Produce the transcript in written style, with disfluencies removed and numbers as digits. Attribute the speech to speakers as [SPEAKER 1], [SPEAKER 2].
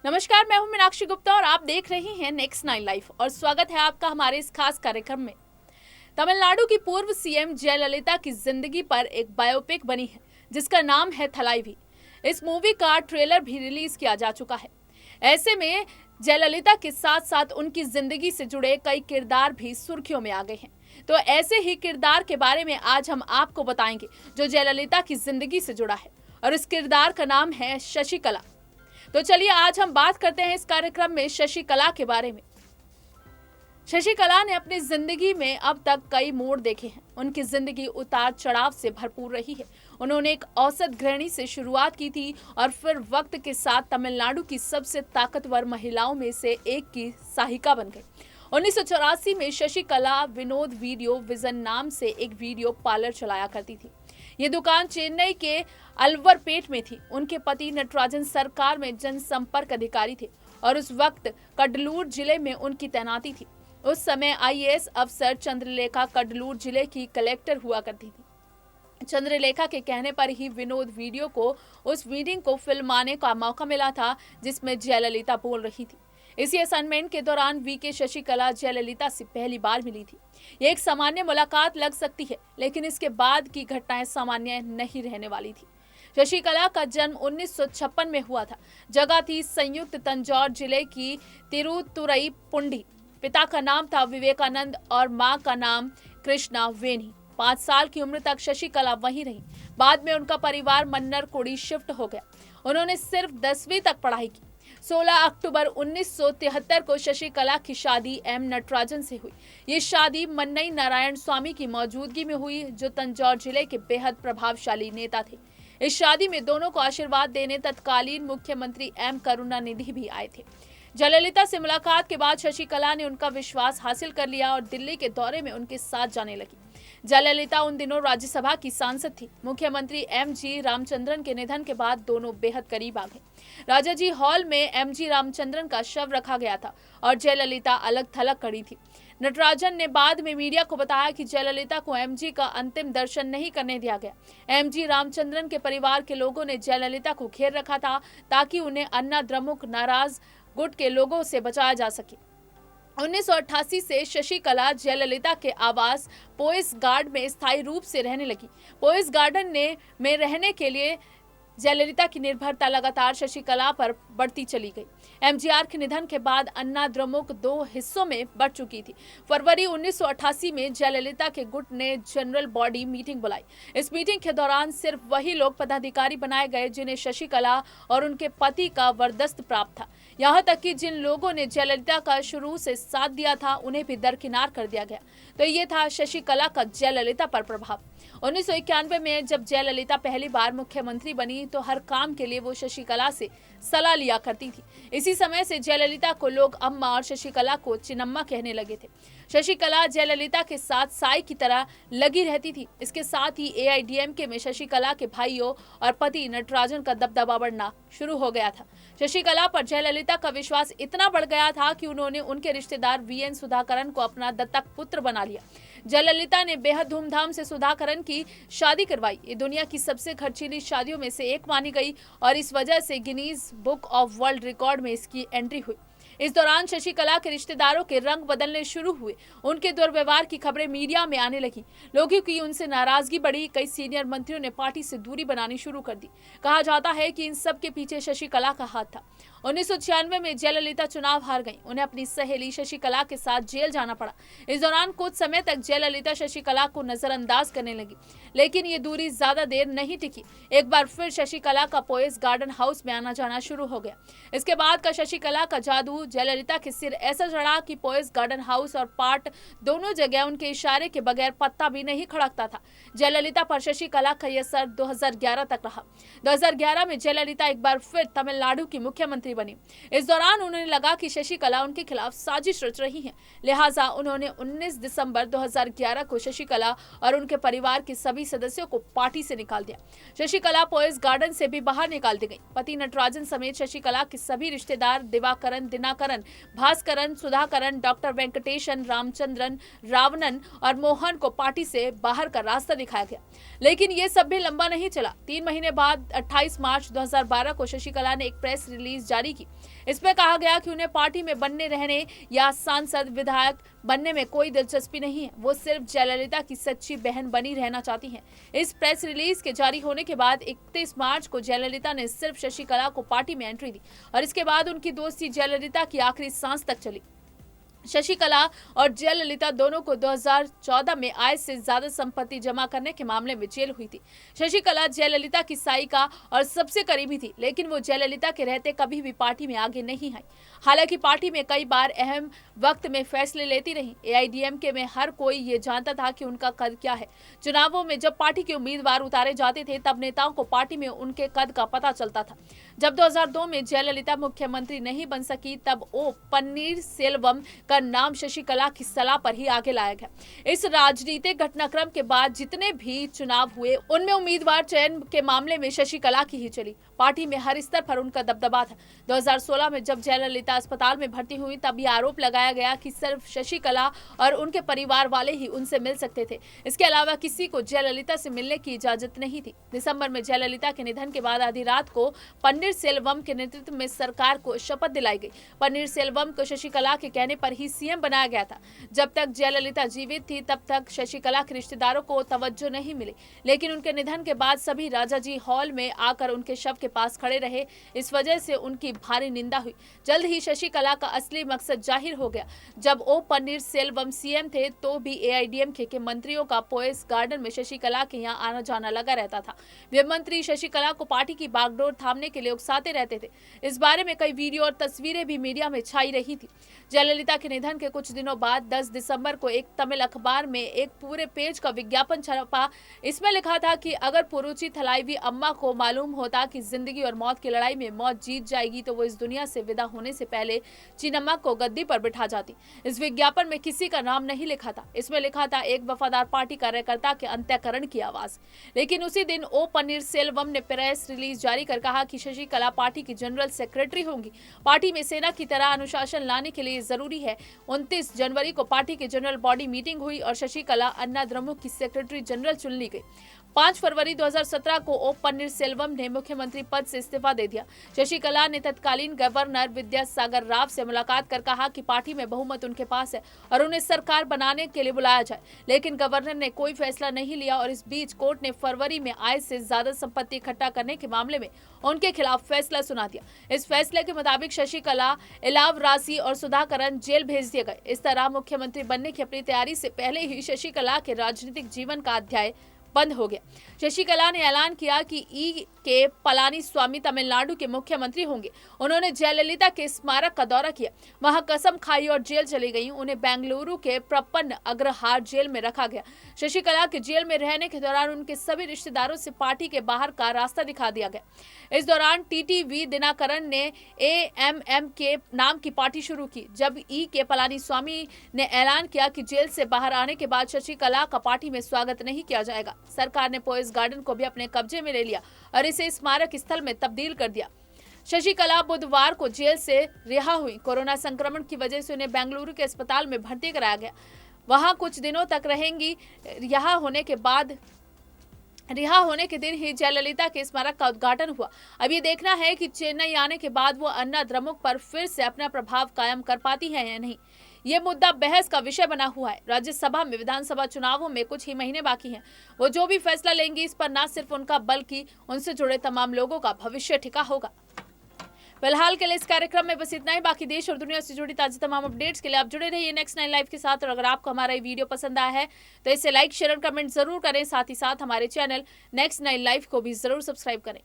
[SPEAKER 1] नमस्कार, मैं हूं मीनाक्षी गुप्ता और आप देख रहे हैं नेक्स्ट 9 लाइफ और स्वागत है आपका हमारे इस खास कार्यक्रम में। तमिलनाडु की पूर्व सीएम जयललिता की जिंदगी पर एक बायोपिक बनी है जिसका नाम है थलाइवी। इस मूवी का ट्रेलर भी रिलीज किया जा चुका है। ऐसे में जयललिता के साथ साथ उनकी जिंदगी से जुड़े कई किरदार भी सुर्खियों में आ गए हैं। तो ऐसे ही किरदार के बारे में आज हम आपको बताएंगे जो जयललिता की जिंदगी से जुड़ा है और इस किरदार का नाम है शशिकला। तो चलिए आज हम बात करते हैं इस कार्यक्रम में शशिकला के बारे में। शशिकला ने अपनी जिंदगी में अब तक कई मोड़ देखे हैं। उनकी जिंदगी उतार चढ़ाव से भरपूर रही है। उन्होंने एक औसत गृहिणी से शुरुआत की थी और फिर वक्त के साथ तमिलनाडु की सबसे ताकतवर महिलाओं में से एक की सहायिका बन गई। 1984 में शशिकला विनोद वीडियो विजन नाम से एक वीडियो पार्लर चलाया करती थी। ये दुकान चेन्नई के अलवरपेट में थी। उनके पति नटराजन सरकार में जनसंपर्क अधिकारी थे और उस वक्त कडलूर जिले में उनकी तैनाती थी। उस समय आईएएस अफसर चंद्रलेखा कडलूर जिले की कलेक्टर हुआ करती थी। चंद्रलेखा के कहने पर ही विनोद वीडियो को उस मीटिंग को फिल्माने का मौका मिला था जिसमें जयललिता बोल रही थी। इसी असाइनमेंट के दौरान वीके शशिकला जयललिता से पहली बार मिली थी। ये एक सामान्य मुलाकात लग सकती है, लेकिन इसके बाद की घटनाएं सामान्य नहीं रहने वाली थी। शशिकला का जन्म 1956 में हुआ था। जगह थी संयुक्त तंजौर जिले की तिरुतुरई पुंडी। पिता का नाम था विवेकानंद और मां का नाम कृष्णा वेणी। 5 साल की उम्र तक शशिकला वहीं रही। बाद में उनका परिवार मन्नरकुडी शिफ्ट हो गया। उन्होंने सिर्फ 10वीं तक पढ़ाई की। 16 अक्टूबर 1973 को शशिकला की शादी एम नटराजन से हुई। ये शादी मन्नई नारायण स्वामी की मौजूदगी में हुई, जो तंजौर जिले के बेहद प्रभावशाली नेता थे। इस शादी में दोनों को आशीर्वाद देने तत्कालीन मुख्यमंत्री एम करुणानिधि भी आए थे। जयललिता से मुलाकात के बाद शशिकला ने उनका विश्वास हासिल कर लिया और दिल्ली के दौरे में उनके साथ जाने लगी। जयललिता उन दिनों राज्यसभा की सांसद थी। मुख्यमंत्री एमजी रामचंद्रन के निधन के बाद दोनों बेहद करीब आ गए। राजाजी हॉल में एमजी रामचंद्रन का शव रखा गया था और जयललिता अलग थलग खड़ी थी। नटराजन ने बाद में मीडिया को बताया कि जयललिता को एमजी का अंतिम दर्शन नहीं करने दिया गया। एमजी रामचंद्रन के परिवार के लोगों ने जयललिता को घेर रखा था ताकि उन्हें अन्ना द्रमुक नाराज गुट के लोगों से बचाया जा सके। 1988 से शशिकला जयललिता के आवास पोइस गार्ड में स्थायी रूप से रहने लगी। पोइस गार्डन में रहने के लिए जयललिता की निर्भरता लगातार शशिकला पर बढ़ती चली गई। एमजीआर के निधन के बाद अन्ना द्रमुक 2 हिस्सों में बढ़ चुकी थी। फरवरी 1988 में जयललिता के गुट ने जनरल बॉडी मीटिंग बुलाई। इस मीटिंग के दौरान सिर्फ वही लोग पदाधिकारी बनाए गए जिन्हें शशिकला और उनके पति का वरदस्त प्राप्त था। यहाँ तक कि जिन लोगों ने जयललिता का शुरू से साथ दिया था उन्हें भी दरकिनार कर दिया गया। तो ये था शशिकला का जयललिता पर प्रभाव। 1991 में जब जयललिता पहली बार मुख्यमंत्री बनी तो हर काम के लिए वो शशिकला से सलाह लिया करती थी। इसी समय से जयललिता को लोग अम्मा और शशिकला को चिन्नम्मा कहने लगे थे। शशिकला जयललिता के साथ साई की तरह लगी रहती थी। इसके साथ ही एआईडीएमके में शशिकला के भाइयों और पति नटराजन का दबदबा बढ़ना शुरू हो गया था। शशिकला पर जयललिता का विश्वास इतना बढ़ गया था कि उन्होंने उनके रिश्तेदार वीएन सुधाकरन को अपना दत्तक पुत्र बना लिया। जयललिता ने बेहद धूमधाम से सुधाकरन की शादी करवाई। ये दुनिया की सबसे खर्चीली शादियों में से एक मानी गई और इस वजह से Guinness book of world record में इसकी एंट्री हुई। इस दौरान शशिकला के रिश्तेदारों के रंग बदलने शुरू हुए। उनके दुर्व्यवहार की खबरें मीडिया में आने लगी। लोगों की उनसे नाराजगी बढ़ी। कई सीनियर मंत्रियों ने पार्टी से दूरी बनानी शुरू कर दी। कहा जाता है कि इन सब के पीछे शशिकला का हाथ था। 1996 में जयललिता चुनाव हार गईं। उन्हें अपनी सहेली शशिकला के साथ जेल जाना पड़ा। इस दौरान कुछ समय तक जयललिता शशिकला को नजरअंदाज करने लगी, लेकिन ये दूरी ज्यादा देर नहीं टिकी। एक बार फिर शशिकला का पोइस गार्डन हाउस में आना जाना शुरू हो गया। इसके बाद का शशिकला का जादू जयललिता के सिर ऐसा चढ़ा कि पोइस गार्डन हाउस और पार्ट दोनों जगह उनके इशारे के बगैर पत्ता भी नहीं खड़कता था। जयललिता पर शशिकला का यह असर 2011 तक रहा। 2011 में जयललिता एक बार फिर तमिलनाडु की मुख्यमंत्री बनी। इस दौरान उन्हें लगा कि शशिकला उनके खिलाफ साजिश रच रही हैं। लिहाजा उन्होंने 19 दिसंबर 2011 को शशिकला और उनके परिवार के सभी सदस्यों को पार्टी से निकाल दिया। शशिकला पोइस गार्डन से भी बाहर निकाल दी गई। पति नटराजन समेत शशिकला के सभी रिश्तेदार दिवाकरन दिनाकर करुणाकरन, भास्करन, सुधाकरन, डॉक्टर वेंकटेशन, रामचंद्रन, रावणन और मोहन को पार्टी से बाहर का रास्ता दिखाया गया। लेकिन ये सब भी लंबा नहीं चला। 3 महीने बाद 28 मार्च 2012 को शशिकला ने एक प्रेस रिलीज जारी की। इसमें कहा गया कि उन्हें पार्टी में बनने रहने या सांसद विधायक बनने में कोई दिलचस्पी नहीं है। वो सिर्फ जयललिता की सच्ची बहन बनी रहना चाहती हैं। इस प्रेस रिलीज के जारी होने के बाद 31 मार्च को जयललिता ने सिर्फ शशिकला को पार्टी में एंट्री दी और इसके बाद उनकी दोस्ती जयललिता की आखिरी सांस तक चली। शशिकला और जयललिता दोनों को 2014 में आय से ज्यादा संपत्ति जमा करने के मामले में जेल हुई थी। शशिकला जयललिता की सहायिका और सबसे करीबी थी, लेकिन वो जयललिता के रहते कभी भी पार्टी में आगे नहीं आई। हालांकि पार्टी में कई बार अहम वक्त में फैसले लेती रही। एआईएडीएमके में हर कोई ये जानता था कि उनका कद क्या है। चुनावों में जब पार्टी के उम्मीदवार उतारे जाते थे तब नेताओं को पार्टी में उनके कद का पता चलता था। जब 2002 में जयललिता मुख्यमंत्री नहीं बन सकी तब ओ पन्नीरसेल्वम का नाम शशिकला की सलाह पर ही आगे लाया गया। इस राजनीतिक घटनाक्रम के बाद जितने भी चुनाव हुए उनमें उम्मीदवार चयन के मामले में शशिकला की ही चली। पार्टी में हर स्तर पर उनका दबदबा था। 2016 में जब जयललिता अस्पताल में भर्ती हुई तब यह आरोप लगाया गया कि सिर्फ शशिकला और उनके परिवार वाले ही उनसे मिल सकते थे। इसके अलावा किसी को जयललिता से मिलने की इजाजत नहीं थी। दिसंबर में जयललिता के निधन के बाद आधी रात को पन्नीरसेल्वम के नेतृत्व में सरकार को शपथ दिलाई गई। पन्नीरसेल्वम को शशिकला के कहने पर ही सीएम बनाया गया था। जब तक जयललिता जीवित थी तब तक शशिकला के रिश्तेदारों को तवज्जो नहीं मिली, लेकिन उनके निधन के बाद सभी राजाजी हॉल में आकर उनके शव के पास खड़े रहे। इस वजह से उनकी भारी निंदा हुई। जल्द ही शशिकला का असली मकसद जाहिर हो गया। जब ओ पन्नीरसेल्वम सीएम थे तो भी एआईएडीएमके के मंत्रियों का पोएस गार्डन में शशिकला के यहाँ आना जाना लगा रहता था। वे मंत्री शशिकला को पार्टी की बागडोर थामने के लिए उकसाते रहते थे। इस बारे में कई वीडियो और तस्वीरें भी मीडिया में छाई रही थी। जयललिता के निधन के कुछ दिनों बाद 10 दिसंबर को एक तमिल अखबार में एक पूरे पेज का विज्ञापन छपा। इसमें लिखा था कि अगर पुरुचि थलाईवी अम्मा को मालूम होता कि जिंदगी और मौत की लड़ाई में मौत जीत जाएगी तो वो इस दुनिया से विदा होने से पहले चिन्नम्मा को गद्दी पर बिठा जाती। इस विज्ञापन में किसी का नाम नहीं लिखा था। इसमें लिखा था एक वफादार पार्टी कार्यकर्ता के अंत्यकरण की आवाज। लेकिन उसी दिन ओ पन्नीरसेल्वम ने प्रेस रिलीज जारी कर कहा कि शशिकला पार्टी की जनरल सेक्रेटरी होंगी। पार्टी में सेना की तरह अनुशासन लाने के लिए जरूरी है। 29 जनवरी को पार्टी की जनरल बॉडी मीटिंग हुई और शशिकला अन्ना द्रमुक की सेक्रेटरी जनरल चुन ली गई। 5 फरवरी 2017 को ओ पन्नीरसेल्वम ने मुख्यमंत्री पद से इस्तीफा दे दिया। शशिकला ने तत्कालीन गवर्नर विद्यासागर राव से मुलाकात कर कहा कि पार्टी में बहुमत उनके पास है और उन्हें सरकार बनाने के लिए बुलाया जाए, लेकिन गवर्नर ने कोई फैसला नहीं लिया और इस बीच कोर्ट ने फरवरी में आय से ज्यादा संपत्ति इकट्ठा करने के मामले में उनके खिलाफ फैसला सुना दिया। इस फैसले के मुताबिक शशिकला, इलाव राशि और सुधाकरन जेल भेज दिए गए। इस तरह मुख्यमंत्री बनने की अपनी तैयारी से पहले ही शशिकला के राजनीतिक जीवन का अध्याय बंद हो गया। शशिकला ने ऐलान किया कि ई के पलानीस्वामी तमिलनाडु के मुख्यमंत्री होंगे। उन्होंने जयललिता के स्मारक का दौरा किया, वहां कसम खाई और जेल चली गई। उन्हें बेंगलुरु के प्रपन्न अग्रहार जेल में रखा गया। शशिकला के जेल में रहने के दौरान उनके सभी रिश्तेदारों से पार्टी के बाहर का रास्ता दिखा दिया गया। इस दौरान टीटीवी दिनाकरन ने एएमएम के नाम की पार्टी शुरू की। जब ई के पलानीस्वामी ने ऐलान किया कि जेल से बाहर आने के बाद शशिकला का पार्टी में स्वागत नहीं किया जाएगा। सरकार ने पोएस गार्डन को भी अपने कब्जे में ले लिया और इसे स्मारक स्थल में तब्दील कर दिया। शशिकला बुधवार को जेल से रिहा हुई। कोरोना संक्रमण की वजह से उन्हें बेंगलुरु के अस्पताल में भर्ती कराया गया। वहां कुछ दिनों तक रहेंगी। रिहा होने के दिन ही जयललिता के स्मारक का उद्घाटन हुआ। अब ये देखना है कि चेन्नई आने के बाद वो अन्ना द्रमुक पर फिर से अपना प्रभाव कायम कर पाती है या नहीं। ये मुद्दा बहस का विषय बना हुआ है। राज्यसभा में विधानसभा चुनावों में कुछ ही महीने बाकी हैं। वो जो भी फैसला लेंगी इस पर न सिर्फ उनका बल्कि उनसे जुड़े तमाम लोगों का भविष्य टिका होगा। फिलहाल के लिए इस कार्यक्रम में बस इतना ही। बाकी देश और दुनिया से जुड़ी ताज़ी तमाम अपडेट्स के लिए आप जुड़े रहिए नेक्स्ट 9 लाइव के साथ। और अगर आपको हमारा ये वीडियो पसंद आया है तो इसे लाइक, शेयर और कमेंट जरूर करें। साथ ही साथ हमारे चैनल नेक्स्ट 9 लाइव को भी जरूर सब्सक्राइब करें।